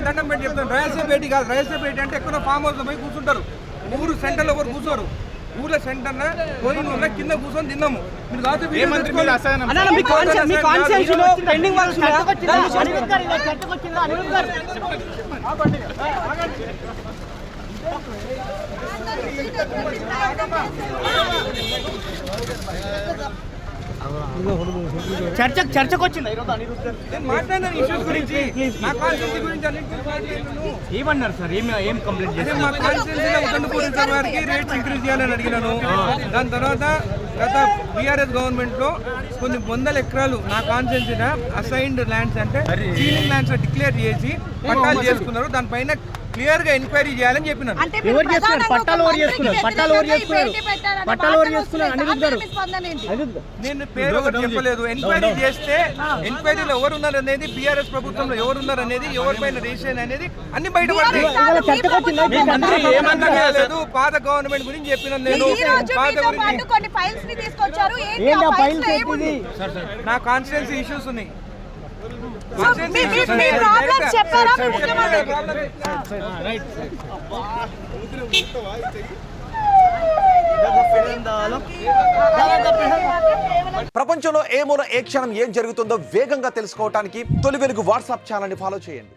దండం పెట్టి చెప్తాను. రహస్య భేటీ కాదు. రహస్య భేటీ అంటే ఎక్కడో ఫామ్ హౌస్ లో పోయి కూర్చుంటారు. ఊరు సెంటర్లో ఎవరు కూర్చోరు. ఊర్లో సెంటర్ పోయిన కింద కూర్చొని తిన్నాము. మీరు కాదు చర్చకు వచ్చింది మాట్లాడిన ఇష్యూస్ గురించి ఏమన్నారు సార్? ఏం కంప్లైంట్ చేశారు? మా కాన్స్టిట్యూన్సీలో ఉదండపూర్ వారికి రేట్స్ ఇంక్రీజ్ చేయాలని అడిగినాను. దాని తర్వాత గత బీఆర్ఎస్ గవర్నమెంట్ లో కొన్ని వందల ఎకరాలు నా కాన్స్టిట్యూన్సీన అసైన్డ్ ల్యాండ్స్ అంటే సీలింగ్ ల్యాండ్స్ డిక్లేర్ చేసి పట్టాలు చేసుకున్నారు. దానిపైన క్లియర్ గా ఎంక్వైరీ చేయాలని చెప్పినాను. నేను పేరు ఒకటి చెప్పలేదు. ఎంక్వైరీ చేస్తే ఎంక్వైరీలో ఎవరున్నారు అనేది, బీఆర్ఎస్ ప్రభుత్వంలో ఎవరున్నారు అనేది, ఎవరిపైన రిజిస్ట్రేషన్ అనేది అన్ని బయటపడతాయి. పాత గవర్నమెంట్ గురించి చెప్పినాను నేను. పాత గురించి నా కాన్స్టిట్యున్సీ ఇష్యూస్ ఉన్నాయి. ప్రపంచంలో ఏ మూల ఏ క్షణం ఏం జరుగుతుందో వేగంగా తెలుసుకోవడానికి తొలి వెలుగు వాట్సాప్ ఛానల్ ని ఫాలో చేయండి.